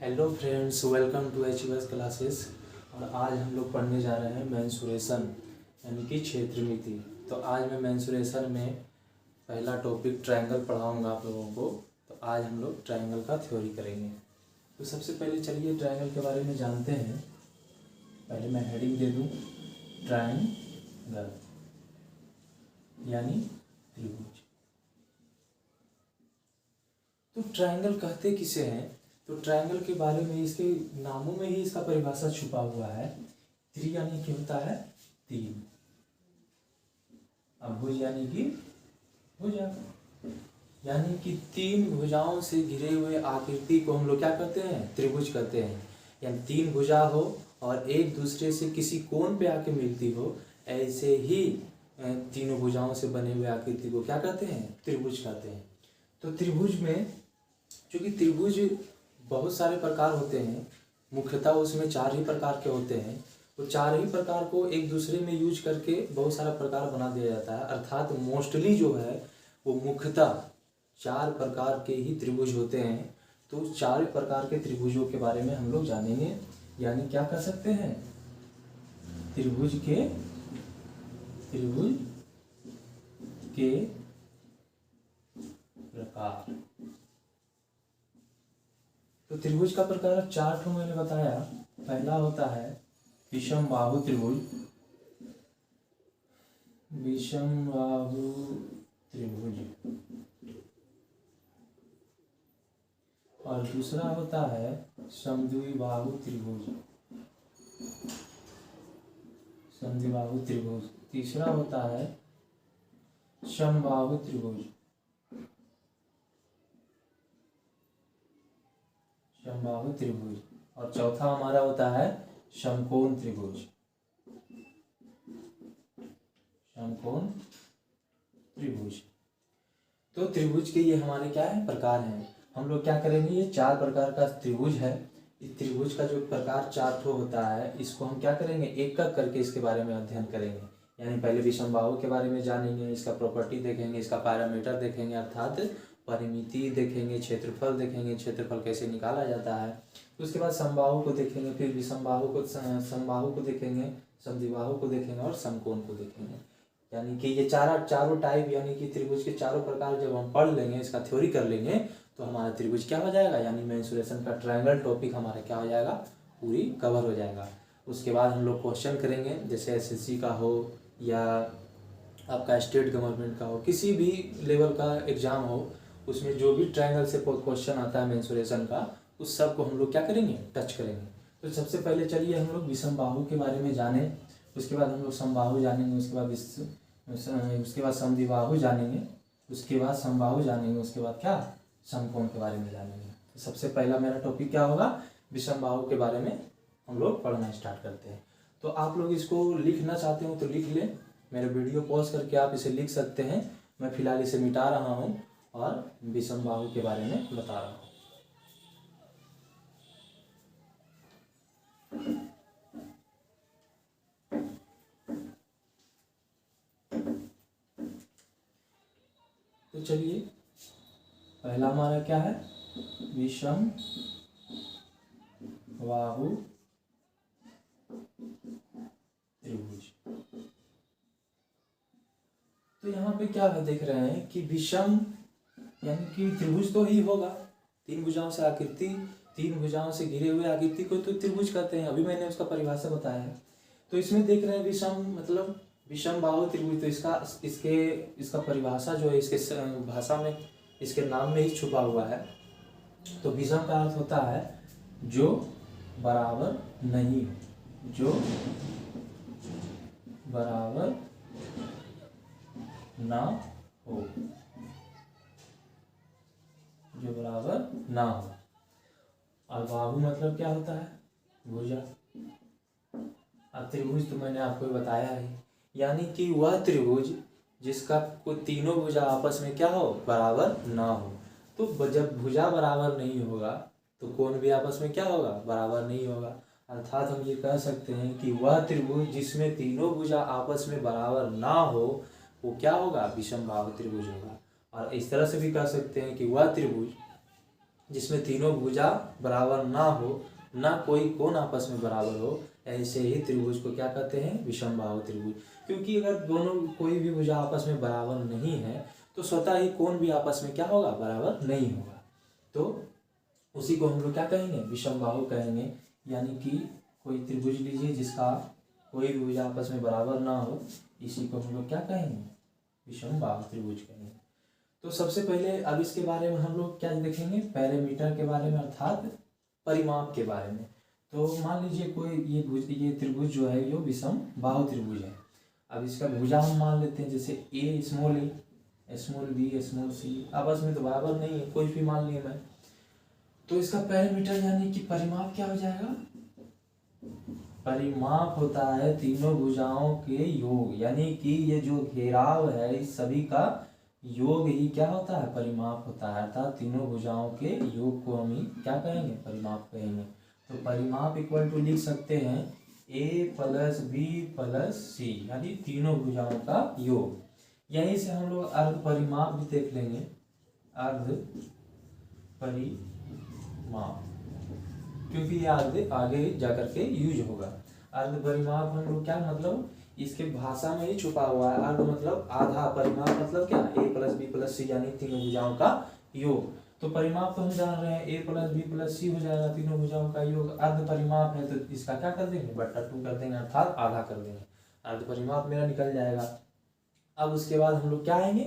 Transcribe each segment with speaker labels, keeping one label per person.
Speaker 1: Hello friends, welcome to H classes. और आज हम लोग पढ़ने जा रहे हैं मेंसुरेशन यानी कि क्षेत्रमिति। तो आज मैं मेंसुरेशन में पहला टॉपिक ट्रायंगल पढ़ाऊंगा आप लोगों को। तो आज हम लोग ट्रायंगल का थ्योरी करेंगे। तो सबसे पहले चलिए ट्रायंगल के बारे में जानते हैं। पहले मैं हेडिंग दे दूँ, ट्रायंगल यानी त्रिभुज। तो ट्रायंगल कहते किसे हैं? तो ट्रायंगल के बारे में इसके नामों में ही इसका परिभाषा छुपा हुआ है। त्रि यानी कि होता है तीन, अब भुज यानी कि भुजा, यानी कि तीन भुजाओं से घिरे हुए आकृति को हम लोग क्या कहते हैं? त्रिभुज कहते हैं। यानी तीन भुजा हो और एक दूसरे से किसी कोण पे आके मिलती हो, ऐसे ही तीनों भुजाओं से बने हुए आकृति को क्या कहते हैं? त्रिभुज कहते हैं। तो त्रिभुज में, चूंकि त्रिभुज बहुत सारे प्रकार होते हैं, मुख्यतः उसमें चार ही प्रकार के होते हैं। तो चार ही प्रकार को एक दूसरे में यूज करके बहुत सारा प्रकार बना दिया जाता है। अर्थात मोस्टली जो है वो मुख्यतः चार प्रकार के ही त्रिभुज होते हैं। तो चार प्रकार के त्रिभुजों के बारे में हम लोग जानेंगे। यानी क्या कर सकते हैं? त्रिभुज के प्रकार। तो त्रिभुज का प्रकार चार ठो मैंने बताया। पहला होता है विषम बाहु त्रिभुज, विषम बाहु त्रिभुज। और दूसरा होता है समद्विबाहु त्रिभुज, समद्विबाहु त्रिभुज। तीसरा होता है समबाहु त्रिभुज, समबाहु त्रिभुज। और चौथा हमारा होता है समकोण त्रिभुज, समकोण त्रिभुज। तो त्रिभुज के ये हमारे क्या है? प्रकार हैं। हम लोग क्या करेंगे? ये चार प्रकार का त्रिभुज है। इस त्रिभुज का जो प्रकार चार ठो होता है, इसको हम क्या करेंगे? एक एक करके इसके बारे में अध्ययन करेंगे। यानी पहले विषमबाहु के बारे में जानेंगे, इसका प्रॉपर्टी देखेंगे, इसका पैरामीटर देखेंगे, अर्थात परिमिति देखेंगे, क्षेत्रफल देखेंगे, क्षेत्रफल कैसे निकाला जाता है। उसके बाद समबाहु को देखेंगे, फिर विषमबाहु को, समबाहु को देखेंगे, समद्विबाहु को देखेंगे और समकोण को देखेंगे। यानी कि ये चारों टाइप यानी कि त्रिभुज के चारों प्रकार जब हम पढ़ लेंगे, इसका थ्योरी कर लेंगे, तो हमारा त्रिभुज क्या हो जाएगा? यानी मेंसुरेशन का ट्रायंगल टॉपिक हमारा क्या हो जाएगा? पूरी कवर हो जाएगा। उसके बाद हम लोग क्वेश्चन करेंगे, जैसे एसएससी का हो या आपका स्टेट गवर्नमेंट का हो, किसी भी लेवल का एग्जाम हो, उसमें जो भी ट्रायंगल से क्वेश्चन आता है मेंसुरेशन का, उस सब को हम लोग क्या करेंगे? टच करेंगे। तो सबसे पहले चलिए हम लोग विषमबाहु के बारे में जाने, उसके बाद हम लोग समबाहु जानेंगे, उसके बाद समद्विबाहु जानेंगे, उसके बाद समबाहु जानेंगे, उसके बाद क्या? समकोण के बारे में जानेंगे। तो सबसे पहला मेरा टॉपिक क्या होगा? विषमबाहु के बारे में हम लोग पढ़ना स्टार्ट करते हैं। तो आप लोग इसको लिखना चाहते हो तो लिख लें, मेरे वीडियो पॉज करके आप इसे लिख सकते हैं। मैं फिलहाल इसे मिटा रहा हूँ और विषमबाहु के बारे में बता रहा हूँ। तो चलिए, पहला हमारा क्या है? विषम बाहु त्रिभुज। तो यहाँ पे क्या है देख रहे हैं कि विषम यानी कि त्रिभुज तो ही होगा। तीन भुजाओं से आकृति, तीन भुजाओं से घिरे हुए आकृति को तो त्रिभुज कहते हैं। अभी मैंने उसका परिभाषा बताया है। तो इसमें देख रहे हैं विषम मतलब विषम बाहु त्रिभुज। तो इसका परिभाषा जो है इसके भाषा में, इसके नाम में ही छुपा हुआ है। तो विषम का अर्थ होता है जो बराबर नहीं हो, जो बराबर ना हो, जो बराबर ना हो। और बाहु मतलब क्या होता है? भुजा। अब त्रिभुज तो मैंने आपको बताया है, यानी कि वह त्रिभुज जिसका कोई तीनों भुजा आपस में क्या हो? बराबर ना हो। तो जब भुजा बराबर नहीं होगा तो कोण भी आपस में क्या होगा? बराबर नहीं होगा। अर्थात हम ये कह सकते हैं कि वह त्रिभुज जिसमें तीनों भुजा आपस में बराबर ना हो, वो क्या होगा? विषमबाहु त्रिभुज होगा। और इस तरह से भी कह सकते हैं कि वह त्रिभुज जिसमें तीनों भुजा बराबर ना हो, ना कोई कोण आपस में बराबर हो, ऐसे ही त्रिभुज को क्या कहते हैं, विषमबाहु त्रिभुज। क्योंकि अगर दोनों कोई भी भुजा आपस में बराबर नहीं है तो स्वतः ही कोण भी आपस में क्या होगा, बराबर नहीं होगा। तो उसी को हम लोग क्या कहेंगे, विषमबाहु कहेंगे। यानी कि कोई त्रिभुज लीजिए जिसका कोई भी भुजा आपस में बराबर ना हो, इसी को हम लोग क्या कहेंगे, विषमबाहु त्रिभुज कहेंगे। तो सबसे पहले अब इसके बारे में हम लोग क्या देखेंगे, पैरामीटर के बारे में, अर्थात परिमाप के बारे में। तो मान लीजिए कोई ये त्रिभुज जो है ये विषम बाहु त्रिभुज है। अब इसका भुजा हम मान लेते हैं, जैसे ए स्मॉल बी स्मॉल सी, आपस में तो बराबर नहीं है, कोई भी मान लिया मैं। तो इसका पैरामीटर यानी कि परिमाप क्या हो जाएगा, परिमाप होता है तीनों भुजाओं के योग। यानी कि ये जो घेराव है इस सभी का योग ही क्या होता है, परिमाप होता है। अर्थात तीनों भुजाओं के योग को हम ही क्या कहेंगे, परिमाप कहेंगे। तो परिमाप इक्वल टू लिख सकते हैं a प्लस बी प्लस सी, यानी तीनों भुजाओं का योग। यहीं से हम लोग अर्ध परिमाप भी देख लेंगे, अर्ध परिमाप, क्योंकि ये आगे जाकर के यूज होगा। अर्ध परिमाप हम लोग क्या मतलब, इसके भाषा में ही छुपा हुआ है। अर्ध मतलब आधा, परिमाप मतलब क्या, a प्लस बी प्लस सी, यानी तीनों भुजाओं का योग। तो परिमाप तो हम जान रहे हैं a प्लस बी प्लस सी हो जाएगा, तीनों भुजाओं का योग। अर्ध परिमाप है तो इसका क्या कर देंगे, बट्टा 2 कर देंगे, अर्थात आधा कर देंगे। अर्ध परिमाप मेरा निकल जाएगा। अब उसके बाद हम लोग क्या आएंगे,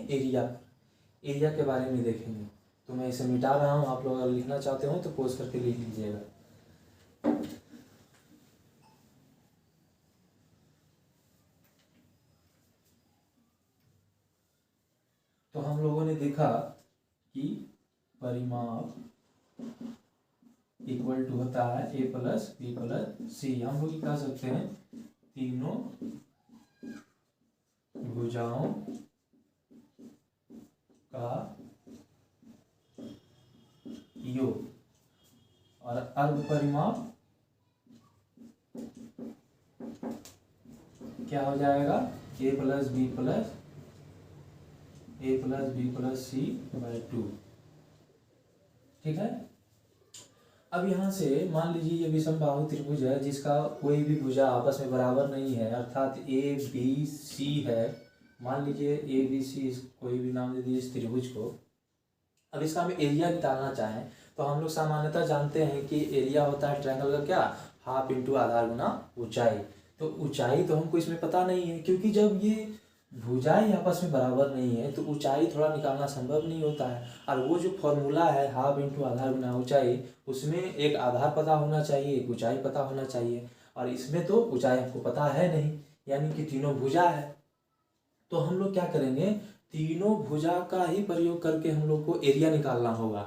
Speaker 1: एरिया के बारे में देखेंगे। तो मैं इसे मिटा रहा हूँ, आप लोग अगर लिखना चाहते हो तो पोज करके लिख लीजिएगा। तो हम लोगों ने देखा कि परिमाप इक्वल टू होता है a प्लस बी प्लस सी। हम लोग कह सकते हैं तीनों भुजाओं का योग। और अर्ध परिमाप क्या हो जाएगा, a plus B plus C by 2। ठीक है। अब यहाँ से मान लीजिए ये विषमबाहु त्रिभुज है जिसका कोई भी भुजा आपस में बराबर नहीं है, अर्थात ए बी सी है। मान लीजिए ए बी सी, कोई भी नाम दे दीजिए इस त्रिभुज को। अब इसका हम एरिया निकालना चाहें तो हम लोग सामान्यतः जानते हैं कि एरिया होता है ट्रायंगल का क्या, हाफ इंटू आधार गुना ऊंचाई। तो ऊंचाई तो हमको इसमें पता नहीं है, क्योंकि जब ये भुजाएं आपस में बराबर नहीं है तो ऊंचाई थोड़ा निकालना संभव नहीं होता है। और वो जो फॉर्मूला है हाफ इंटू आधार गुना ऊंचाई, उसमें एक आधार पता होना चाहिए, एक ऊंचाई पता होना चाहिए। और इसमें तो ऊंचाई हमको पता है नहीं, यानी कि तीनों भुजा है। तो हम लोग क्या करेंगे, तीनों भुजा का ही प्रयोग करके हम लोग को एरिया निकालना होगा।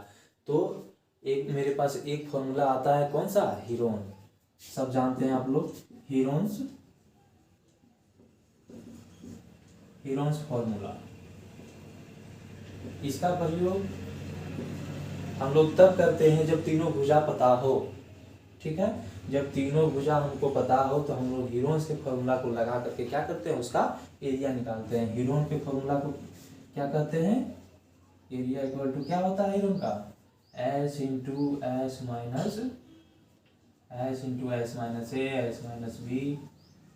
Speaker 1: तो एक मेरे पास एक फॉर्मूला आता है, कौन सा, हीरोन, सब जानते हैं आप लोग, हीरोन्स फॉर्मूला। इसका प्रयोग हम लोग तब करते हैं जब तीनों भुजा पता हो। ठीक है, जब तीनों भुजा हमको पता हो तो हम लोग हीरोन्स के फॉर्मूला को लगा करके क्या करते हैं, उसका एरिया निकालते हैं। हीरोन के फॉर्मूला को क्या कहते हैं, एरिया इक्वल टू क्या होता है हीरोन का, एस इंटू एस माइनस ए, एस माइनस बी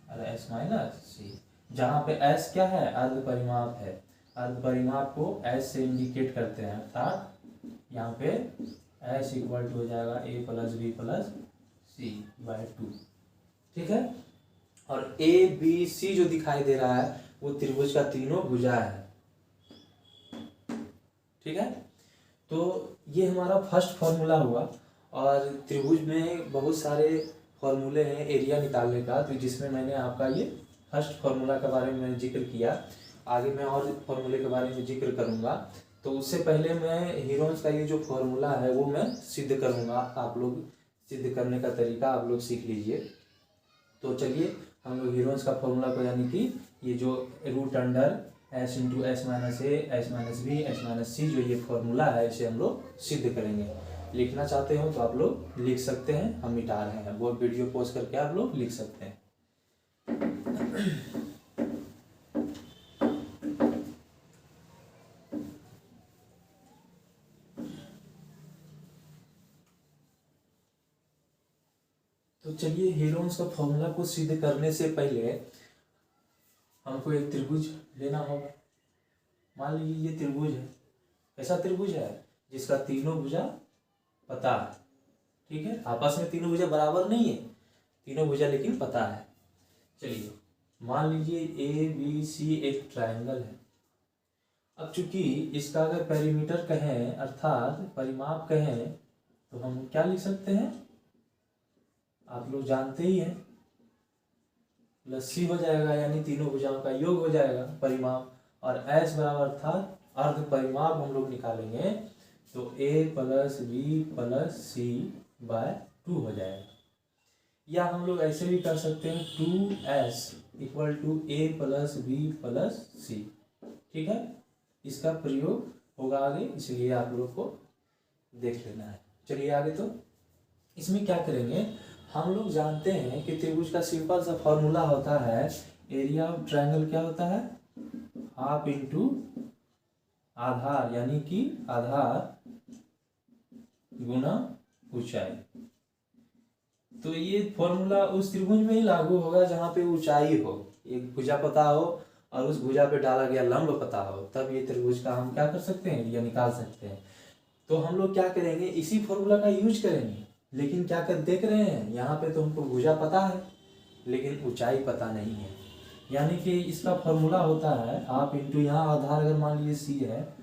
Speaker 1: और एस माइनस सी। जहाँ पे एस क्या है, अर्ध परिमाप है। अर्ध परिमाप को एस से इंडिकेट करते हैं, अर्थात यहाँ पे एस इक्वल टू हो जाएगा A plus B plus C by 2। ठीक है। और ए बी सी जो दिखाई दे रहा है वो त्रिभुज का तीनों भुजा है। ठीक है। तो ये हमारा फर्स्ट फॉर्मूला हुआ। और त्रिभुज में बहुत सारे फॉर्मूले हैं एरिया निकालने का, तो जिसमें मैंने आपका ये फर्स्ट फॉर्मूला के बारे में मैंने जिक्र किया। आगे मैं और फॉर्मूले के बारे में जिक्र करूँगा। तो उससे पहले मैं हीरोन्स का ये जो फॉर्मूला है वो मैं सिद्ध करूँगा। आप लोग सिद्ध करने का तरीका आप लोग सीख लीजिए। तो चलिए हम लोग हीरोन्स का फॉर्मूला को, यानी कि ये जो root under S into S minus ए, S minus B, S minus C, जो ये फॉर्मूला है इसे हम लोग सिद्ध करेंगे। लिखना चाहते हो तो आप लोग लिख सकते हैं, हम मिटा रहे हैं, वो वीडियो पॉज करके आप लोग लिख सकते हैं। तो चलिए हेरोन्स का फॉर्मूला को सिद्ध करने से पहले हमको एक त्रिभुज लेना होगा। मान लीजिए ये त्रिभुज है। कैसा त्रिभुज है? जिसका तीनों भुजा पता है। ठीक है, आपस में तीनों भुजा बराबर नहीं है, तीनों भुजा लेकिन पता है। चलिए मान लीजिए ए बी सी एक ट्रायंगल है। अब चूंकि इसका अगर पेरीमीटर कहें अर्थात परिमाप कहें तो हम क्या लिख सकते हैं? आप लोग जानते ही हैं, प्लस सी हो जाएगा, यानी तीनों भुजाओं का योग हो जाएगा परिमाप। और एच बराबर अर्थात अर्ध परिमाप हम लोग निकालेंगे तो ए प्लस बी प्लस सी बाय 2 हो जाएगा। या हम लोग ऐसे भी कर सकते हैं 2s equal to A plus B plus C. ठीक है, इसका प्रयोग होगा आगे, इसलिए आप लोग को देख लेना है। चलिए आगे, तो इसमें क्या करेंगे? हम लोग जानते हैं कि त्रिभुज का सिंपल सा फॉर्मूला होता है, एरिया ऑफ ट्रायंगल क्या होता है? हाफ इंटू आधार, यानी कि आधार गुना ऊंचाई। तो ये फॉर्मूला उस त्रिभुज में ही लागू होगा जहां पे ऊंचाई हो, एक भुजा पता हो और उस भुजा पे डाला गया लंब पता हो, तब ये त्रिभुज का हम क्या कर सकते हैं? एरिया निकाल सकते हैं। तो हम लोग क्या करेंगे? इसी फॉर्मूला का यूज करेंगे। लेकिन क्या कर देख रहे हैं, यहाँ पे तो हमको भुजा पता है लेकिन ऊंचाई पता नहीं है। यानी कि इसका फॉर्मूला होता है हाफ इंटू, यहाँ आधार अगर मान लीजिए सी है,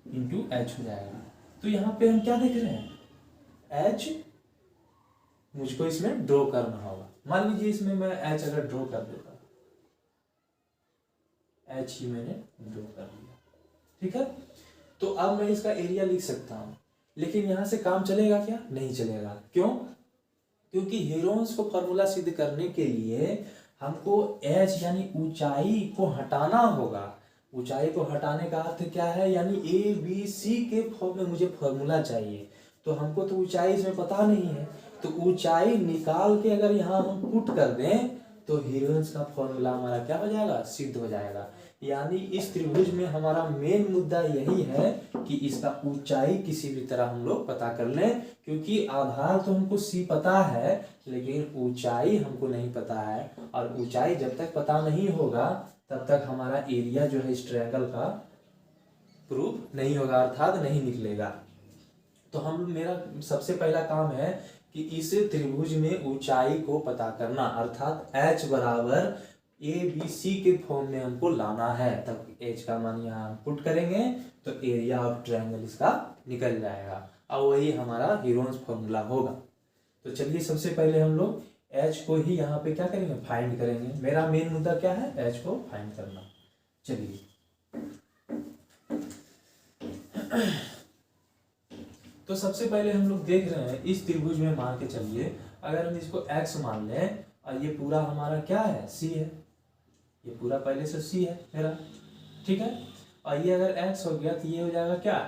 Speaker 1: इंटू एच हो जाएगा। तो यहाँ पे हम क्या देख रहे हैं? एच मुझको इसमें ड्रॉ करना होगा। मान लीजिए इसमें मैं एच अगर ड्रॉ कर देता, एच ही मैंने ड्रॉ कर दिया। ठीक है, तो अब मैं इसका एरिया लिख सकता हूं, लेकिन यहां से काम चलेगा क्या? नहीं चलेगा। क्यों? क्योंकि हेरोन्स को फॉर्मूला सिद्ध करने के लिए हमको एच यानी ऊंचाई को हटाना होगा। ऊंचाई को हटाने का अर्थ क्या है? यानी ए बी सी के फॉर्म में मुझे फॉर्मूला चाहिए, तो हमको तो ऊंचाई इसमें पता नहीं है। तो ऊंचाई निकाल के अगर यहाँ हम पुट कर दें तो हेरोन्स का फॉर्मूला हमारा क्या हो जाएगा? सिद्ध हो जाएगा। यानी इस त्रिभुज में हमारा मेन मुद्दा यही है कि इसका ऊंचाई किसी भी तरह हम लोग पता कर लें, क्योंकि आधार तो हमको सी पता है लेकिन ऊंचाई हमको नहीं पता है। और ऊंचाई जब तक पता नहीं होगा तब तक हमारा एरिया जो है इस ट्रायंगल का प्रूफ नहीं होगा, अर्थात नहीं निकलेगा। तो मेरा सबसे पहला काम है कि इस त्रिभुज में ऊंचाई को पता करना, अर्थात h बराबर ए बी सी के फॉर्म में हमको लाना है। तब h का मान यहाँ पुट करेंगे तो एरिया ऑफ ट्रायंगल इसका निकल जाएगा और वही हमारा हेरोन्स फॉर्मूला होगा। तो चलिए सबसे पहले हम लोग h को ही यहाँ पे क्या करेंगे? फाइंड करेंगे। मेरा मेन मुद्दा क्या है? h को फाइंड करना। चलिए तो सबसे पहले हम लोग देख रहे हैं इस त्रिभुज में, मान के चलिए अगर हम इसको x मान लें और ये पूरा हमारा क्या है? c है। ये पूरा पहले से c है मेरा, ठीक है। और ये अगर x हो गया तो ये हो जाएगा क्या?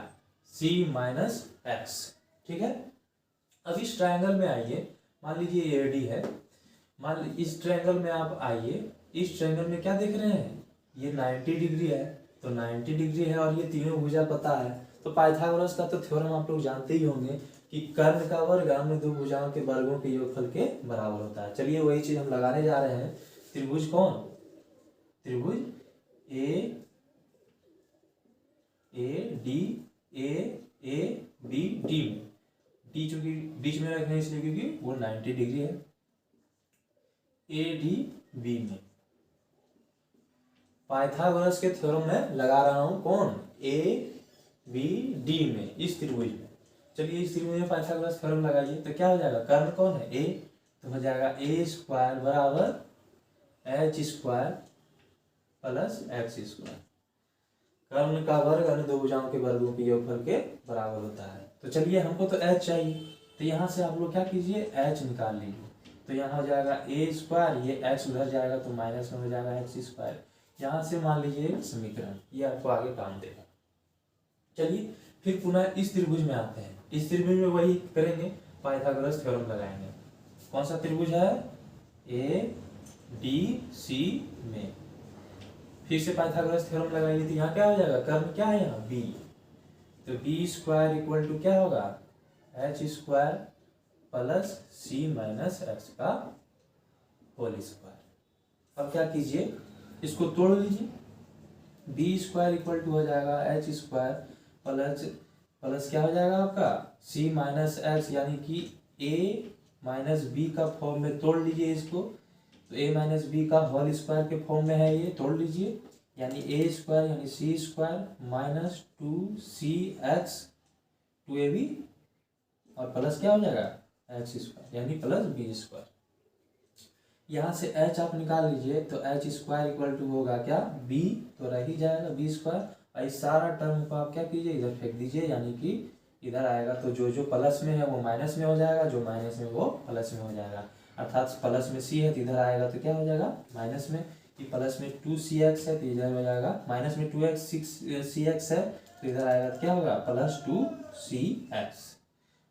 Speaker 1: c माइनस एक्स, ठीक है। अब इस ट्रायंगल में आइए, मान लीजिए ये AD है, मान लीजिए इस ट्रायंगल में आप आइए। इस ट्रायंगल में क्या देख रहे हैं? ये 90 डिग्री है, तो 90 डिग्री है और ये तीनों भुजा पता है। तो पाइथागोरस का तो थ्योरम आप लोग जानते ही होंगे कि कर्ण का वर्ग अन्य दो भुजाओं के वर्गों के योगफल के बराबर होता है। चलिए वही चीज हम लगाने जा रहे हैं। त्रिभुज कौन? त्रिभुज A D A B D में, डी चूंकि बीच में रखने इसलिए क्योंकि वो 90 डिग्री है। ए डी बी में पाइथागोरस के थ्योरम में लगा रहा हूं। कौन? ए बी डी में, इस त्रिभुज में। चलिए इस त्रिभुज में पाइथागोरस थ्योरम लगाइए तो क्या हो जाएगा? कर्ण कौन है? ए, तो हो जाएगा ए स्क्वायर बराबर H square plus X square. कर्ण का वर्ग अन्य दो भुजाओं के वर्गों के योगफल के बराबर होता है। तो चलिए हमको तो एच चाहिए, तो यहाँ से आप लोग क्या कीजिए? एच निकाल लीजिए। तो यहाँ हो जाएगा ए स्क्वायर, ये एक्स उधर जाएगा तो माइनस में हो जाएगा एक्स स्क्वायर। यहाँ से मान लीजिए समीकरण, ये आपको आगे काम देगा। चलिए फिर पुनः इस त्रिभुज में आते हैं। इस त्रिभुज में वही करेंगे, पाइथागोरस थ्योरम लगाएंगे। कौन सा त्रिभुज है? ए डी सी में। फिर से पाइथागोरस थ्योरम लगाएंगे तो यहाँ क्या हो जाएगा? कर्ण क्या है यहाँ? बी, तो बी स्क्वायर इक्वल टू क्या होगा? एच स्क्वायर प्लस सी माइनस एक्स का होल स्क्वायर। अब क्या कीजिए, इसको तोड़ लीजिए। बी स्क्वायर इक्वल टू हो जाएगा एच स्क्वायर प्लस प्लस क्या हो जाएगा आपका सी माइनस एक्स, यानी कि ए माइनस बी का फॉर्म में तोड़ लीजिए इसको। तो ए माइनस बी का होल स्क्वायर के फॉर्म में है, ये तोड़ लीजिए। यानी ए स्क्वायर यानी सी स्क्वायर माइनस 2cx 2ab और प्लस क्या हो जाएगा एक्स स्क्वायर यानी प्लस बी स्क्वायर। यहाँ से h आप निकाल लीजिए तो एच स्क्वायर इक्वल टू होगा क्या b, तो रह ही जाएगा बी स्क्वायर। और इस सारा टर्म को आप क्या कीजिए इधर फेंक दीजिए, यानी कि इधर आएगा तो जो जो प्लस में है वो माइनस में हो जाएगा, जो माइनस में वो प्लस में हो जाएगा। अर्थात प्लस में c है तो इधर आएगा तो क्या हो जाएगा माइनस में। ये प्लस में 2cx है तो इधर हो जाएगा माइनस में 2cx है तो इधर आएगा तो क्या होगा प्लस 2cx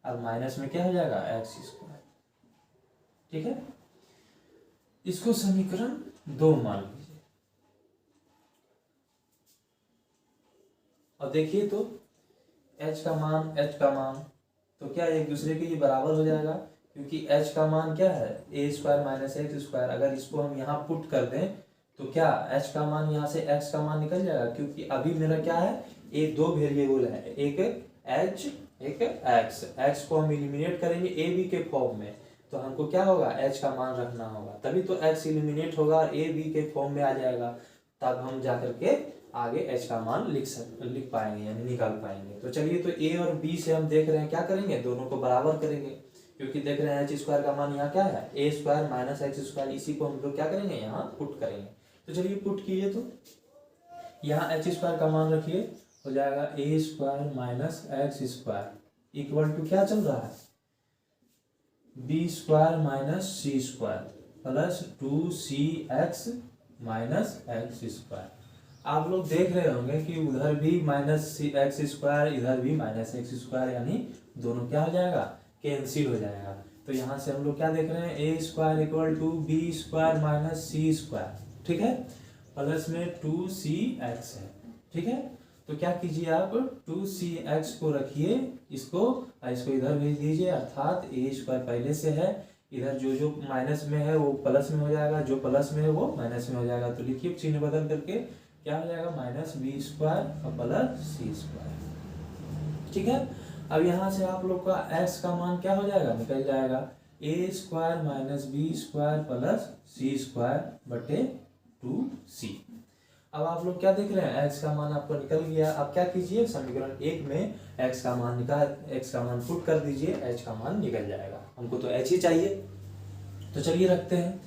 Speaker 1: और माइनस में क्या हो जाएगा एक्स स्क्वायर। ठीक है, इसको समीकरण 2 मान लीजिए। और देखिए तो h का मान तो क्या एक दूसरे के लिए बराबर हो जाएगा, क्योंकि h का मान क्या है ए स्क्वायर माइनस एक्स स्क्वायर। अगर इसको हम यहाँ पुट कर दें तो क्या h का मान यहाँ से x का मान निकल जाएगा, क्योंकि अभी मेरा क्या है ये दो वेरिएबल है, एक h एक x को हम एलिमिनेट करेंगे ए बी के फॉर्म में, तो हमको क्या होगा h का मान रखना होगा, तभी तो x एलिमिनेट होगा और ए बी के फॉर्म में आ जाएगा, तब हम जाकर के आगे h का मान लिख पाएंगे यानी निकाल पाएंगे। तो चलिए तो a और b से हम देख रहे हैं क्या करेंगे, दोनों को बराबर करेंगे, क्योंकि देख रहे हैं h स्क्वायर का मान यहाँ क्या है ए स्क्वायर माइनस एक्स स्क्वायर, इसी को हम लोग क्या करेंगे यहाँ पुट करेंगे। तो चलिए पुट कीजिए, तो यहाँ h स्क्वायर का मान रखिए, हो जाएगा A square minus X square equal to क्या चल रहा है B square minus C square plus 2cx minus X square. आप लोग देख रहे होंगे कि उधर भी माइनस एक्स स्क्वायर इधर भी माइनस एक्स स्क्वायर, यानी दोनों क्या हो जाएगा कैंसिल हो जाएगा। तो यहाँ से हम लोग क्या देख रहे हैं A square equal to B square minus C square, ठीक है, प्लस में 2cx है। ठीक है, तो क्या कीजिए आप 2cx को रखिए, इसको इधर भेज दीजिए, अर्थात ए स्क्वायर पहले से है, इधर जो जो माइनस में है वो प्लस में हो जाएगा, जो प्लस में है वो माइनस में हो जाएगा। तो लिखिए चिन्ह बदल करके क्या हो जाएगा माइनस बी स्क्वायर और प्लस सी स्क्वायर। ठीक है, अब यहाँ से आप लोग का x का मान क्या हो जाएगा निकल जाएगा A square minus B square plus C square बटे 2c। अब आप लोग क्या देख रहे हैं x का मान आपको निकल गया। अब क्या कीजिए समीकरण 1 में x का मान पुट कर दीजिए, h का मान निकल जाएगा, हमको तो h ही चाहिए। तो चलिए रखते हैं,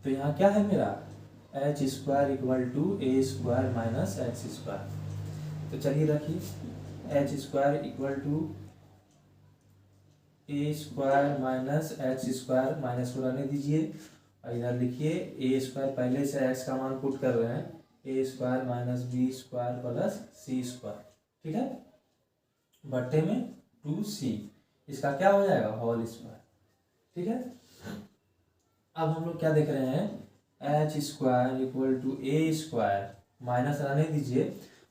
Speaker 1: तो यहाँ क्या है मेरा H square equal to A square minus X square. तो चलिए रखिए H square equal to A square minus X square, minus को रहने दीजिए और इधर लिखिए ए स्क्वायर पहले से एक्स का मान पुट कर रहे हैं, A square minus B square plus C square, ठीक है, बट्टे में 2c, इसका क्या हो जाएगा होल स्क्वायर। ठीक है, अब हम लोग क्या देख रहे हैं H square equal to A square, minus रहने दीजिए,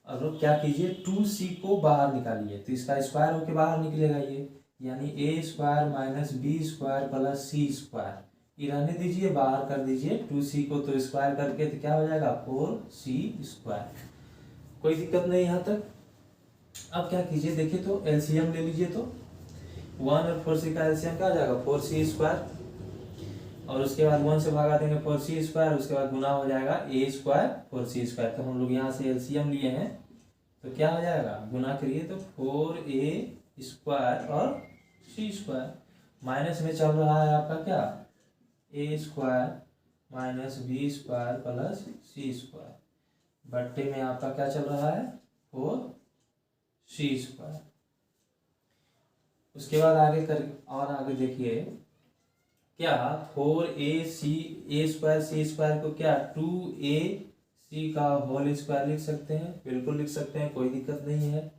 Speaker 1: अब लोग क्या कीजिए 2c को बाहर निकालिए, तो इसका स्क्वायर होके बाहर निकलेगा ये, यानी ए square minus B square plus सी स्क्वायर, ये रहने दीजिए, बाहर कर दीजिए 2c को, तो स्क्वायर करके तो क्या हो जाएगा 4c स्क्वायर। कोई दिक्कत नहीं यहाँ तक। अब क्या कीजिए देखिए तो एलसीएम ले लीजिए, तो 1 और 4c का एलसीएम क्या हो जाएगा 4c स्क्वायर, और उसके बाद 1 से भागा देंगे 4c स्क्वायर, उसके बाद गुना हो जाएगा ए स्क्वायर 4c स्क्वायर। तो हम लोग यहाँ से एलसीएम लिए हैं तो क्या हो जाएगा गुना करिए तो 4a स्क्वायर और c स्क्वायर, माइनस में चल रहा है आपका क्या a square minus B square plus C square, बट्टे में आपका क्या चल रहा है 4c स्क्वायर। उसके बाद आगे कर और आगे देखिए क्या 4ac स्क्वायर सी स्क्वायर को क्या 2ac का होल स्क्वायर लिख सकते हैं, बिल्कुल लिख सकते हैं, कोई दिक्कत नहीं है।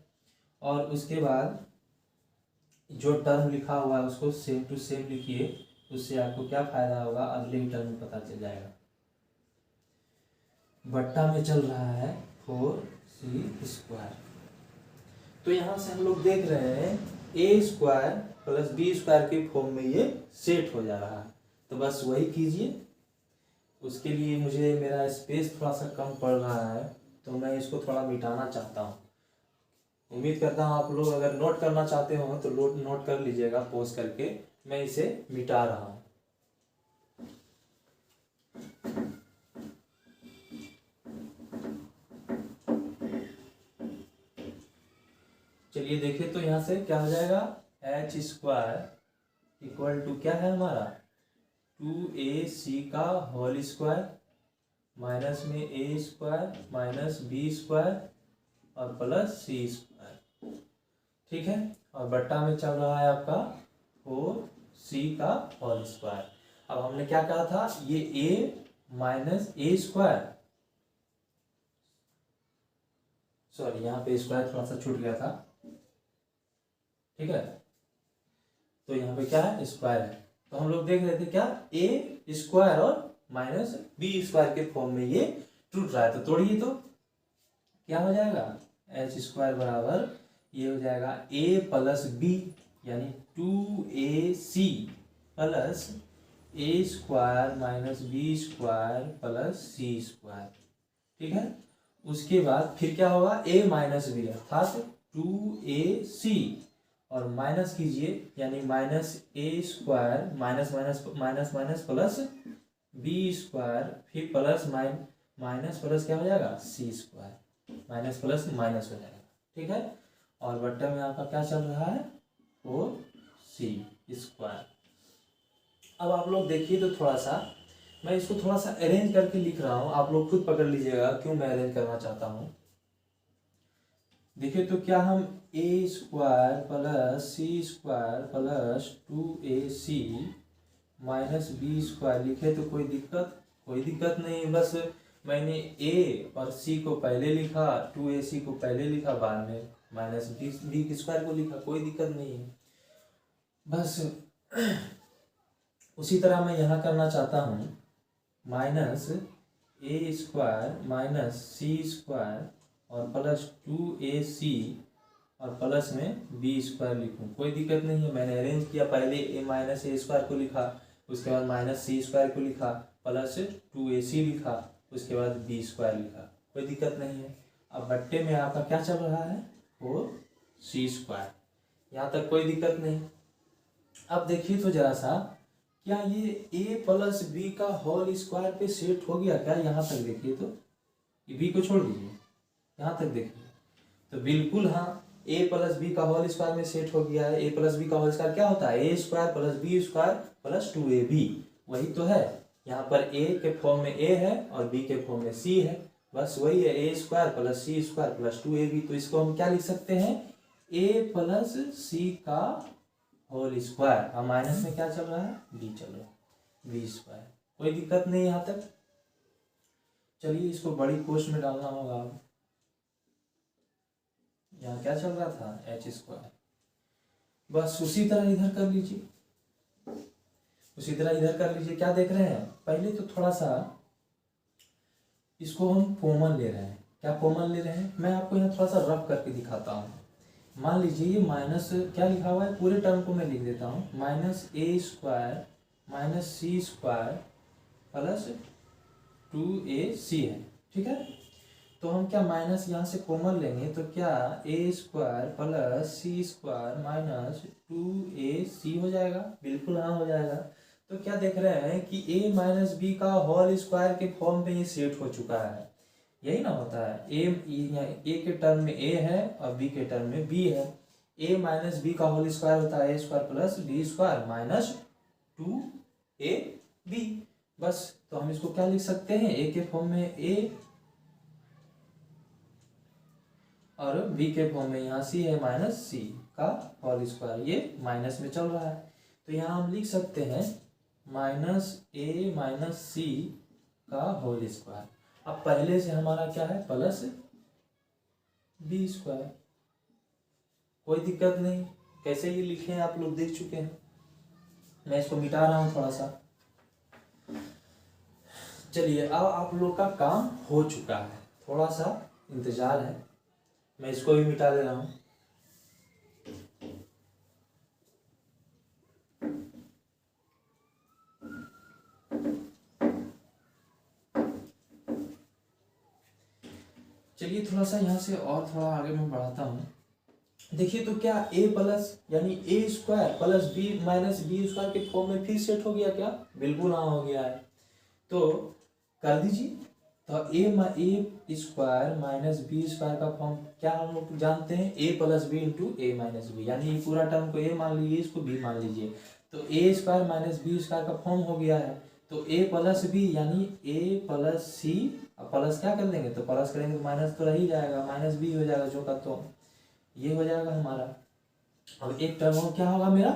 Speaker 1: और उसके बाद जो टर्म लिखा हुआ है उसको सेम टू सेम लिखिए, उससे आपको क्या फायदा होगा अगले ही टर्म में पता चल जाएगा। बट्टा में चल रहा है 4c स्क्वायर, तो यहां से हम लोग देख रहे हैं A square plus B square के फॉर्म में ये सेट हो जा रहा है। तो बस वही कीजिए। उसके लिए मुझे मेरा स्पेस थोड़ा सा कम पड़ रहा है, तो मैं इसको थोड़ा मिटाना चाहता हूँ। उम्मीद करता हूँ आप लोग अगर नोट करना चाहते हो तो नोट कर लीजिएगा पॉज करके। मैं इसे मिटा रहा हूँ। चलिए देखिए, तो यहाँ से क्या हो जाएगा, एच स्क्वायर इक्वल टू क्या है हमारा 2ac का होल स्क्वायर माइनस में a square minus B square और प्लस सी स्क्वायर। ठीक है, और बट्टा में चल रहा है आपका 4c का होल स्क्वायर। अब हमने क्या कहा था, ये a minus a square, sorry यहाँ पे स्क्वायर थोड़ा सा छूट गया था। ठीक है, तो यहाँ पे क्या है, स्क्वायर है। तो हम लोग देख रहे थे क्या, ए स्क्वायर और माइनस बी स्क्वायर के फॉर्म में ये टूट रहा है। तो तोड़िए तो क्या हो जाएगा, एच स्क्वायर बराबर ये हो जाएगा ए प्लस बी यानी 2ac plus a square minus B square plus C square. ठीक है, उसके बाद फिर क्या होगा, a माइनस बी अर्थात 2ac और माइनस कीजिए यानी minus a square minus minus minus minus plus B square फिर प्लस माइनस प्लस क्या हो जाएगा c square, minus plus minus हो जाएगा। ठीक है, और बट्टे में आपका क्या चल रहा है 4c स्क्वायर। अब आप लोग देखिए तो थोड़ा सा मैं इसको थोड़ा सा अरेंज करके लिख रहा हूँ, आप लोग खुद पकड़ लीजिएगा क्यों मैं अरेंज करना चाहता हूँ। देखिए तो क्या हम a square plus C square plus 2ac minus B square लिखे तो कोई दिक्कत नहीं। बस मैंने a और c को पहले लिखा, 2ac को पहले लिखा, बाद में माइनस बी स्क्वायर को लिखा, कोई दिक्कत नहीं है। बस उसी तरह मैं यहाँ करना चाहता हूँ, minus a square minus C square और प्लस 2ac और प्लस में बी स्क्वायर लिखूँ, कोई दिक्कत नहीं है। मैंने अरेंज किया, पहले ए माइनस ए स्क्वायर को लिखा, उसके बाद माइनस सी स्क्वायर को लिखा, प्लस 2ac लिखा, उसके बाद बी स्क्वायर लिखा, कोई दिक्कत नहीं है। अब बट्टे में आपका क्या चल रहा है 4c स्क्वायर, यहाँ तक कोई दिक्कत नहीं। अब देखिए तो जरा सा, क्या ये a प्लस बी का होल स्क्वायर पे सेट हो गया क्या, यहाँ तक देखिए तो, ये b को छोड़ दीजिए, यहाँ तक देखिए तो बिल्कुल हाँ, a प्लस बी का होल स्क्वायर में सेट हो गया है। a प्लस बी का होल स्क्वायर क्या होता है, a square plus B square plus 2ab, वही तो है। यहाँ पर a के फॉर्म में a है और b के फॉर्म में c है, बस वही है, a square plus C square plus 2ab। तो इसको हम क्या लिख सकते हैं, a प्लस सी का होल स्क्वायर, और माइनस में क्या चल रहा है b चल रहा है, b स्क्वायर, कोई दिक्कत नहीं यहाँ तक। चलिए इसको बड़ी कोष्ठ में डालना होगा। यहाँ क्या चल रहा था एच स्क्वायर, बस उसी तरह इधर कर लीजिए, उसी तरह इधर कर लीजिए। क्या देख रहे हैं, पहले तो थोड़ा सा इसको हम कॉमन ले रहे हैं। क्या कॉमन ले रहे हैं, मैं आपको यहाँ थोड़ा सा रफ करके दिखाता हूँ। मान लीजिए ये माइनस क्या लिखा हुआ है, पूरे टर्म को मैं लिख देता हूँ, minus a square minus C square plus 2ac है। ठीक है, तो हम क्या माइनस यहाँ से कॉमन लेंगे तो क्या a square plus C square minus 2ac हो जाएगा, बिल्कुल हाँ हो जाएगा। तो क्या देख रहे हैं कि a माइनस बी का होल स्क्वायर के फॉर्म में ये सेट हो चुका है, यही ना होता है। a के टर्म में a है और b के टर्म में b है। a माइनस बी का होल स्क्वायर होता है a square plus B square minus 2ab। बस तो हम इसको क्या लिख सकते हैं, a के फॉर्म में a और b के फॉर्म में यहाँ c है माइनस c का होल स्क्वायर, ये माइनस में चल रहा है। तो यहाँ हम लिख सकते हैं माइनस a माइनस c का होल स्क्वायर। अब पहले से हमारा क्या है प्लस बी स्क्वायर, कोई दिक्कत नहीं। कैसे ये लिखे हैं आप लोग देख चुके हैं। मैं इसको मिटा रहा हूँ थोड़ा सा। चलिए अब आप लोग का काम हो चुका है, थोड़ा सा इंतजार है, मैं इसको भी मिटा दे रहा हूँ। चलिए थोड़ा सा यहाँ से और थोड़ा आगे मैं बढ़ाता हूँ। देखिए तो क्या a प्लस यानी ए square plus b minus B square के फॉर्म में फिर सेट हो गया क्या? बिल्कुल हाँ हो गया है। तो कर दीजिए। तो ए स्क्वायर माइनस बी स्क्वायर का फॉर्म क्या हम लोग जानते हैं? A plus B into A minus B, यानी ये पूरा टर्म को ए मान लीजिए, इसको बी मान लीजिए। तो ए स्क्वायर माइनस बी स्क्वायर का फॉर्म हो गया है। तो ए प्लस बी यानी ए प्लस सी, अब प्लस क्या कर देंगे? तो प्लस करेंगे तो माइनस तो रह ही जाएगा, माइनस बी हो जाएगा जो का तो ये हो जाएगा हमारा। अब एक टर्म और क्या होगा मेरा?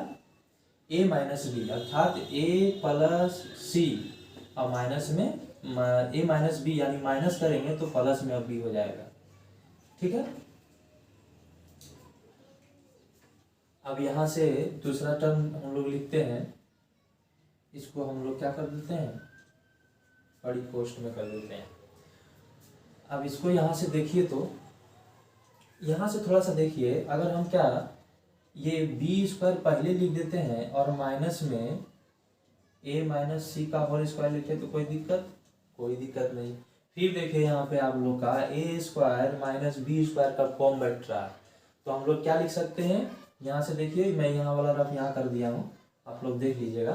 Speaker 1: ए माइनस बी, अर्थात ए प्लस सी और माइनस में ए माइनस बी, यानी माइनस करेंगे तो प्लस में अब बी हो जाएगा। ठीक है। अब यहाँ से दूसरा टर्म हम लोग लिखते हैं, इसको हम लोग क्या कर देते हैं? बड़ी पोस्ट में कर देते हैं। अब इसको यहाँ से देखिए, तो यहाँ से थोड़ा सा देखिए, अगर हम क्या ये बी स्क्वायर पहले लिख देते हैं और माइनस में ए माइनस सी का होल स्क्वायर लिखे तो कोई दिक्कत? कोई दिक्कत नहीं। फिर देखिए यहाँ पे आप लोग का ए स्क्वायर माइनस बी स्क्वायर का फॉर्म बैठ रहा है, तो हम लोग क्या लिख सकते हैं? यहाँ से देखिए, मैं यहाँ वाला रफ यहाँ कर दिया हूँ, आप लोग देख लीजिएगा।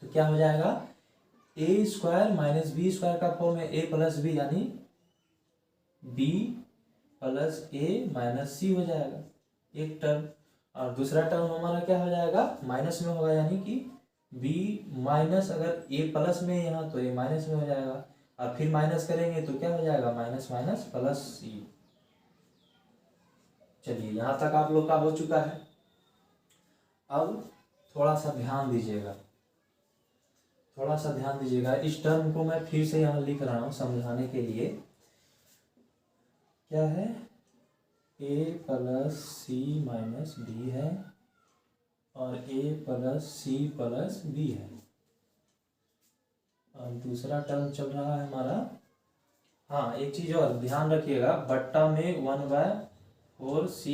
Speaker 1: तो क्या हो जाएगा? A square minus B square का फॉर्म है ए प्लस बी, यानी बी प्लस ए माइनस सी हो जाएगा एक टर्म। और दूसरा टर्म हमारा क्या हो जाएगा? माइनस में होगा, यानी कि बी माइनस, अगर ए प्लस में यहाँ तो ए माइनस में हो जाएगा, और फिर माइनस करेंगे तो क्या हो जाएगा? माइनस माइनस प्लस सी। चलिए यहाँ तक आप लोग का हो चुका है। अब थोड़ा सा ध्यान दीजिएगा, थोड़ा सा ध्यान दीजिएगा। इस टर्म को मैं फिर से यहाँ लिख रहा हूँ समझाने के लिए। क्या है? ए प्लस सी माइनस बी है और ए प्लस सी प्लस बी है, और दूसरा टर्म चल रहा है हमारा। हाँ, एक चीज़ और ध्यान रखिएगा, बट्टा में 1/4c,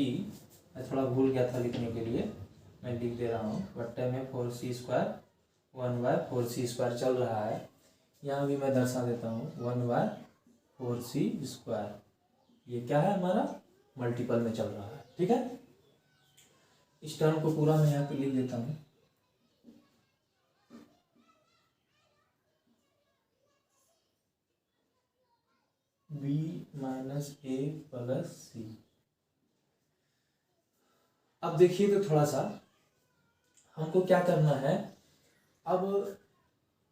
Speaker 1: मैं थोड़ा भूल गया था लिखने के लिए, मैं लिख दे रहा हूँ। बट्टे में 4c स्क्वायर 1/4c स्क्वायर चल रहा है, यहाँ भी मैं दर्शा देता हूँ 1/4c स्क्वायर। ये क्या है? हमारा मल्टीपल में चल रहा है। ठीक है। इस टर्म को पूरा मैं यहाँ पे लिख देता हूँ। बी माइनस ए प्लस सी। अब देखिए तो थोड़ा सा हमको क्या करना है, अब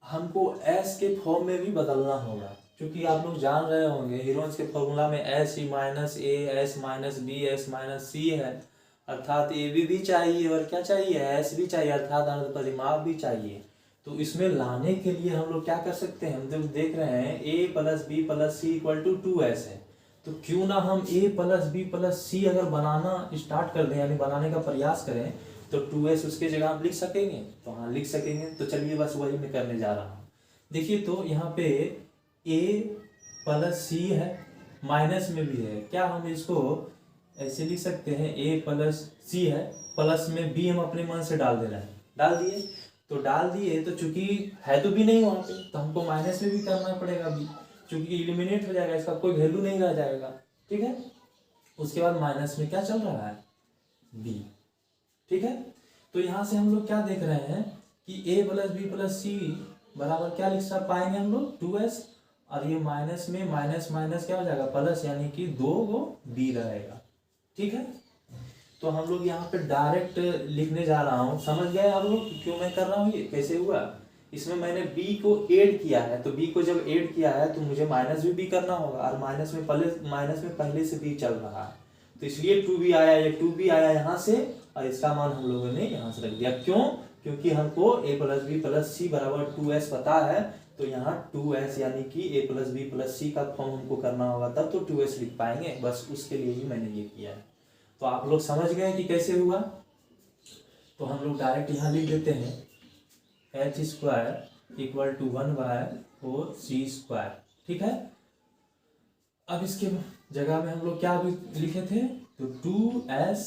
Speaker 1: हमको एस के फॉर्म में भी बदलना होगा, क्योंकि आप लोग जान रहे होंगे हीरोन्स के फॉर्मूला में एस ई माइनस ए, S minus B, S minus c है, अर्थात ए बी भी चाहिए और क्या चाहिए? एस भी चाहिए, अर्थात अर्ध परिमाप भी चाहिए। तो इसमें लाने के लिए हम लोग क्या कर सकते हैं? हम जब देख रहे हैं a plus B plus c equal to 2s है, तो क्यों ना हम a plus B plus c अगर बनाना स्टार्ट कर दें, यानी बनाने का प्रयास करें, तो 2s उसके जगह आप लिख सकेंगे? तो हाँ लिख सकेंगे। तो चलिए बस वही मैं करने जा रहा हूँ। देखिए तो यहाँ पे a प्लस सी है, माइनस में भी है, क्या हम इसको ऐसे लिख सकते हैं? a प्लस सी है, प्लस में b हम अपने मन से डाल दे रहे हैं, डाल दिए। तो डाल दिए, तो चूंकि है तो b नहीं वहाँ पे, तो हमको माइनस में भी करना पड़ेगा b, चूंकि इलिमिनेट हो जाएगा, इसका कोई वैल्यू नहीं रह जाएगा। ठीक है। उसके बाद माइनस में क्या चल रहा है? b। ठीक है। तो यहाँ से हम लोग क्या देख रहे हैं कि a प्लस बी प्लस सी बराबर क्या लिख पाएंगे हम लोग? 2s, और ये माइनस में माइनस माइनस क्या हो जाएगा? प्लस, यानी कि 2 b रहेगा। ठीक है। तो हम लोग यहाँ पे डायरेक्ट लिखने जा रहा हूँ। समझ गए आप लोग क्यों मैं कर रहा हूँ, ये कैसे हुआ? इसमें मैंने b को ऐड किया है, तो b को जब ऐड किया है तो मुझे माइनस भी b करना होगा, और माइनस में पहले से b चल रहा है, तो इसलिए 2b आया, ये 2b आया यहाँ से, और इसका मान हम लोगों ने यहाँ से रख दिया। क्यों? क्योंकि हमको a प्लस बी प्लस सी बराबर 2s पता है, तो यहाँ 2s यानी कि a प्लस बी प्लस सी का फॉर्म हमको करना होगा, तब तो 2s लिख पाएंगे, बस उसके लिए ही मैंने ये किया है। तो आप लोग समझ गए कि कैसे हुआ? तो हम लोग डायरेक्ट यहाँ लिख देते हैं h square equal to 1/4c square. ठीक है। अब इसके जगह में हम लोग क्या लिखे थे? तो 2s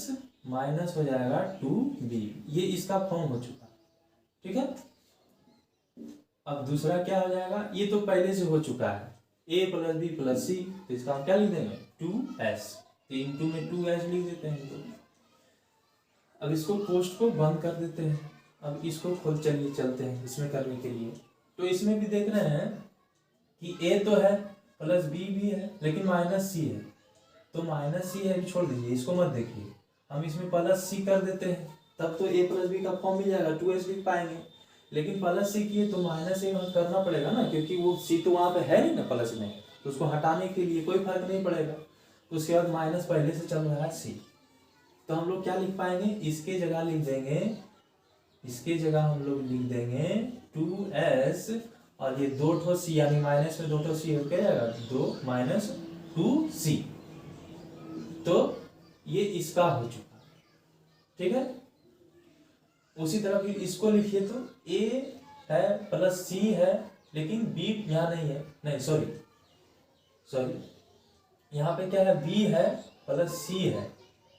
Speaker 1: माइनस हो जाएगा 2b, ये इसका फॉर्म हो चुका। ठीक है। अब दूसरा क्या हो जाएगा? ये तो पहले से हो चुका है, ए प्लस बी प्लस सी, तो इसका हम क्या लिख देंगे 2s, तो इंटू में 2s लिख देते हैं तो। अब इसको पोस्ट को बंद कर देते हैं। अब इसको खोल चलिए चलते हैं इसमें करने के लिए। तो इसमें भी देख रहे हैं कि ए तो है प्लस बी भी है लेकिन माइनस सी है, तो माइनस सी है भी छोड़ दीजिए, इसको मत देखिए, हम इसमें प्लस सी कर देते हैं, तब तो ए प्लस बी का फॉर्म मिल जाएगा, 2s लिख पाएंगे। लेकिन प्लस सी किए तो माइनस ए करना पड़ेगा ना, क्योंकि वो सी तो वहाँ पे है नहीं ना प्लस में, तो उसको हटाने के लिए कोई फर्क नहीं पड़ेगा। उसके बाद माइनस पहले से चल रहा है सी, तो हम लोग क्या लिख पाएंगे, इसके जगह लिख देंगे, इसके जगह हम लोग लिख देंगे 2s, और ये 2 ठो सी यानी माइनस में 2 ठो सी हो क्या जाएगा 2 माइनस 2c, तो ये इसका हो चुका, ठीक है। उसी तरह फिर इसको लिखिए तो a है प्लस c है लेकिन b यहाँ नहीं है, नहीं सॉरी यहाँ पे क्या है b है प्लस c है,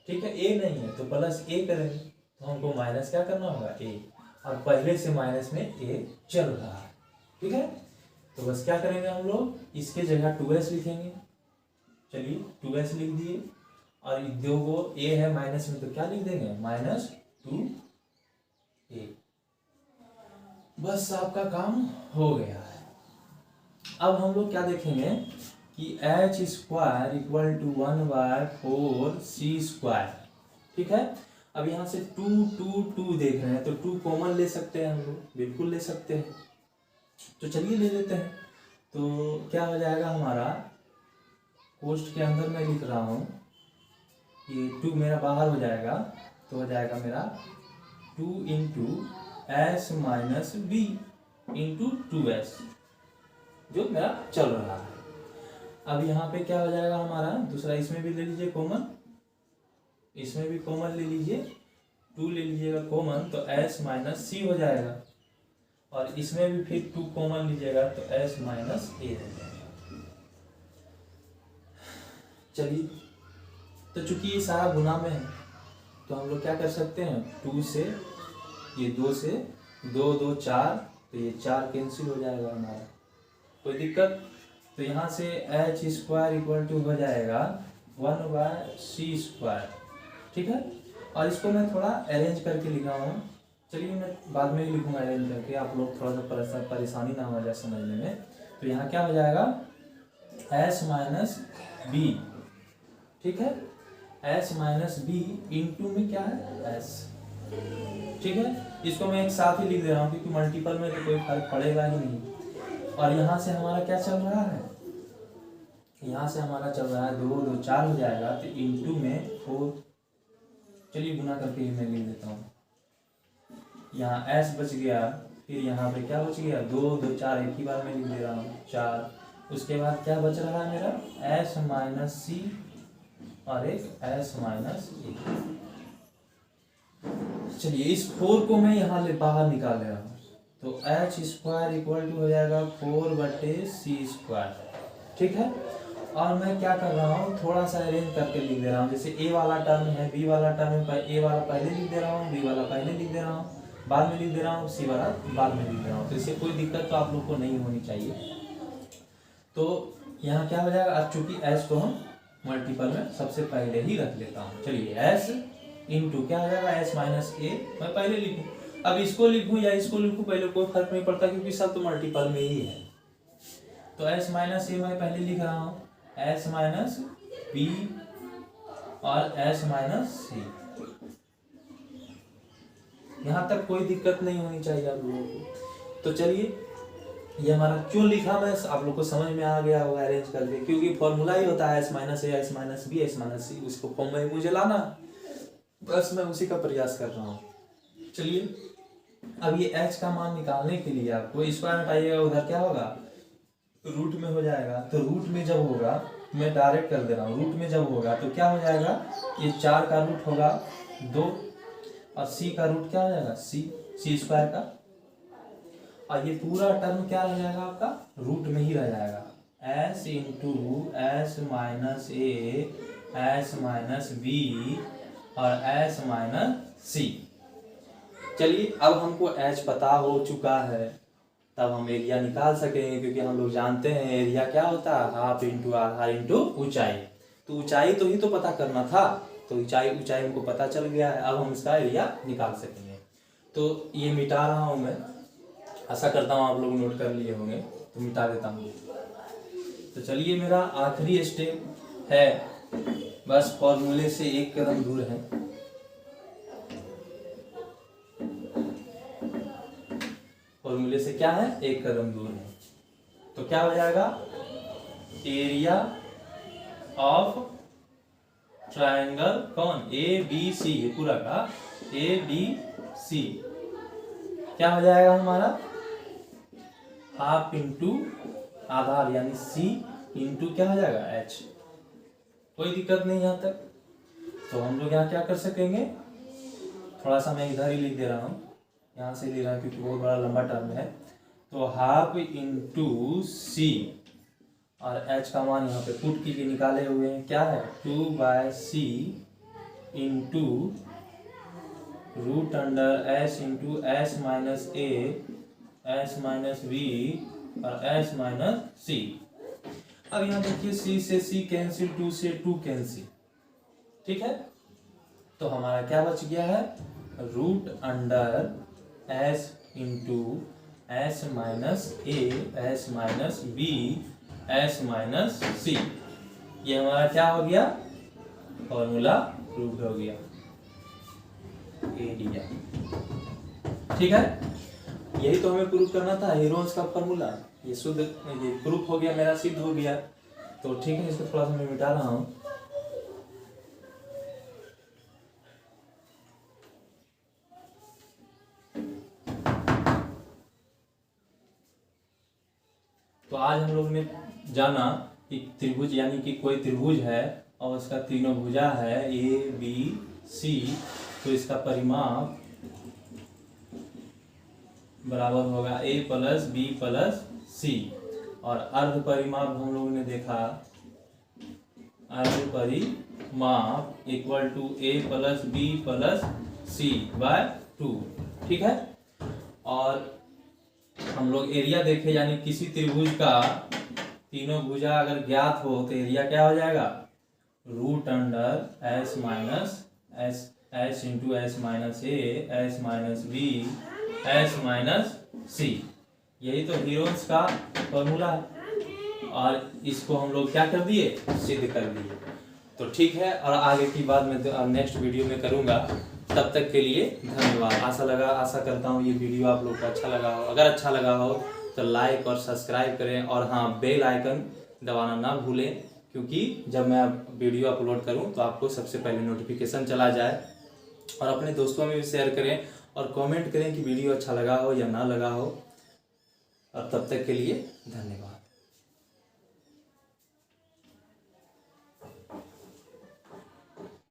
Speaker 1: ठीक है, a नहीं है तो प्लस a करेंगे, तो हमको माइनस क्या करना होगा a, और पहले से माइनस में a चल रहा है, ठीक है। तो बस क्या करेंगे हम लोग, इसके जगह 2s लिखेंगे, चलिए 2s लिख दिए, और दो को a है माइनस में तो क्या लिख देंगे माइनस 2a, बस आपका काम हो गया है। अब हम लोग क्या देखेंगे कि h square equal to 1/4c², ठीक है। अब यहाँ से 2 2 2 देख रहे हैं तो 2 कॉमन ले सकते हैं हम लोग, बिल्कुल ले सकते हैं, तो चलिए ले लेते हैं। तो क्या हो जाएगा हमारा, पोस्ट के अंदर मैं लिख रहा हूँ, ये 2 मेरा बाहर हो जाएगा, तो हो जाएगा मेरा 2 into s minus B into 2s, जो मेरा चल रहा है। अब यहाँ पे क्या हो जाएगा हमारा दूसरा, इसमें भी ले लीजिए कॉमन, इसमें भी कॉमन ले लीजिए, 2 ले लीजिएगा कॉमन तो s माइनस सी हो जाएगा, और इसमें भी फिर 2 कॉमन लीजिएगा तो s माइनस ए हो जाएगा। चलिए, तो चूंकि ये सारा गुना में है तो हम लोग क्या कर सकते हैं, 2 से ये 2 से 2 2 4, तो ये 4 कैंसिल हो जाएगा हमारा, कोई दिक्कत। तो यहाँ से h स्क्वायर इक्वल टू हो जाएगा 1/c², ठीक है। और इसको मैं थोड़ा अरेंज करके लिखा हूँ, चलिए मैं बाद में ही लिखूंगा अरेंज करके, आप लोग थोड़ा सा परेशानी ना हो जाए समझने में। तो यहाँ क्या हो जाएगा s माइनस बी, ठीक है, s माइनस बी इंटू में क्या है s, ठीक है। इसको मैं एक साथ ही लिख दे रहा हूँ क्योंकि मल्टीपल में तो कोई फर्क पड़ेगा ही नहीं। और यहाँ से हमारा क्या चल रहा है, यहाँ से हमारा चल रहा है 2 2 4 हो जाएगा, तो इंटू में 4, चलिए गुना करके ही मैं लिख देता हूँ। यहाँ s बच गया, फिर यहाँ पे क्या बच गया 2 2 4, एक ही बार में लिख दे रहा हूँ 4। उसके बाद क्या बच रहा है मेरा s माइनस सी और एक s माइनस ए। चलिए इस 4 को मैं यहाँ ले बाहर निकाल रहा हूँ, तो h स्क्वायर इक्वल टू हो जाएगा 4/c², ठीक है। और मैं क्या कर रहा हूँ, थोड़ा सा अरेंज करके लिख दे रहा हूँ, जैसे a वाला टर्म है, b वाला टर्म है, a वाला पहले लिख दे रहा हूँ, b वाला पहले लिख दे रहा हूँ, बाद में लिख दे रहा हूँ, c वाला बाद में लिख दे रहा हूँ, तो इससे कोई दिक्कत तो आप लोग को नहीं होनी चाहिए। तो यहाँ क्या हो जाएगा, अब चूंकि s को हम मल्टीपल में सबसे पहले ही रख लेता हूँ, चलिए s इंटू क्या हो जाएगा s माइनस ए, मैं पहले लिखूँ, अब इसको लिखूँ या इसको लिखूँ पहले कोई फर्क नहीं पड़ता क्योंकि सब तो मल्टीपल में ही है। तो s माइनस ए मैं पहले लिख रहा हूँ, s माइनस बी और s माइनस सी, यहाँ तक कोई दिक्कत नहीं होनी चाहिए आप लोगों को। तो चलिए ये हमारा क्यों लिखा मैं आप लोग को समझ में आ गया होगा अरेंज करके, क्योंकि फॉर्मूला ही होता है s minus a s minus b s minus c, उसको फॉर्म में मुझे लाना, बस मैं उसी का प्रयास कर रहा हूँ। चलिए अब ये h का मान निकालने के लिए आपको स्क्वायर हटाइएगा, उधर क्या होगा रूट में हो जाएगा, तो रूट में जब होगा, मैं डायरेक्ट कर दे रहा हूँ, रूट में जब होगा तो क्या हो जाएगा, ये 4 का रूट होगा 2 और c का रूट क्या हो जाएगा c स्क्वायर का, और ये पूरा टर्म क्या रह जाएगा आपका रूट में ही रह जाएगा, s into s minus a s minus B और s माइनस सी। चलिए अब हमको h पता हो चुका है, तब हम एरिया निकाल सकेंगे, क्योंकि हम लोग जानते हैं एरिया क्या होता है, हाफ इंटू आधार इंटू ऊंचाई। तो ऊंचाई तो ही तो पता करना था, तो ऊंचाई हमको पता चल गया है, अब हम इसका एरिया निकाल सकेंगे। तो ये मिटा रहा हूँ मैं, आशा करता हूँ आप लोग नोट कर लिए होंगे, तो मिटा देता हूँ। तो चलिए मेरा आखिरी स्टेप है, बस फॉर्मूले से एक कदम दूर है। फॉर्मूले से क्या है, एक कदम दूर है। तो क्या हो जाएगा, एरिया ऑफ ट्रायंगल कौन, ABC, ये पूरा का ABC क्या हो जाएगा हमारा, हाफ इंटू आधार यानी C इंटू क्या हो जाएगा H। कोई दिक्कत नहीं यहाँ तक। तो हम लोग यहाँ क्या कर सकेंगे, थोड़ा सा मैं इधर ही लिख दे रहा हूँ, यहाँ से लिख रहा हूँ क्योंकि बहुत बड़ा लंबा टर्म है। तो हाफ इंटू C और H का मान यहाँ पे पुट की निकाले हुए हैं, क्या है 2/C into root under S into S minus A S minus B और S माइनस C। अब यहाँ देखिए C से C कैंसिल, 2 से 2 कैंसिल, ठीक है। तो हमारा क्या बच गया है, root under S into S minus A S minus B S minus C। ये हमारा क्या हो गया, फॉर्मूला प्रूव हो गया, एरिया, ठीक है। यही तो हमें प्रूव करना था, हीरोन्स का फॉर्मूला। ये शुद्ध, ये प्रूफ हो गया मेरा, सिद्ध हो गया। तो ठीक है, इसको थोड़ा सा मैं मिटा रहा हूँ। तो आज हम लोग ने जाना कि त्रिभुज यानी कि कोई त्रिभुज है और उसका तीनों भुजा है ABC, तो इसका परिमाप बराबर होगा A plus B plus C। और अर्ध परिमाप हम लोगों ने देखा, अर्ध परिमाप equal to A plus B plus C by 2, ठीक है। और हम लोग एरिया देखे, यानी किसी त्रिभुज का तीनों भुजा अगर ज्ञात हो तो एरिया क्या हो जाएगा, root under S minus S into S minus A S minus B S minus C। यही तो हीरोन्स का फॉर्मूला है, और इसको हम लोग क्या कर दिए, सिद्ध कर दिए। तो ठीक है, और आगे की बात मैं नेक्स्ट वीडियो में करूँगा। तब तक के लिए धन्यवाद। आशा करता हूँ ये वीडियो आप लोग को अच्छा लगा हो। अगर अच्छा लगा हो तो लाइक और सब्सक्राइब करें, और हाँ, बेल आइकन दबाना ना भूलें, क्योंकि जब मैं वीडियो अपलोड करूँ तो आपको सबसे पहले नोटिफिकेशन चला जाए। और अपने दोस्तों में भी शेयर करें और कमेंट करें कि वीडियो अच्छा लगा हो या ना लगा हो। और तब तक के लिए धन्यवाद।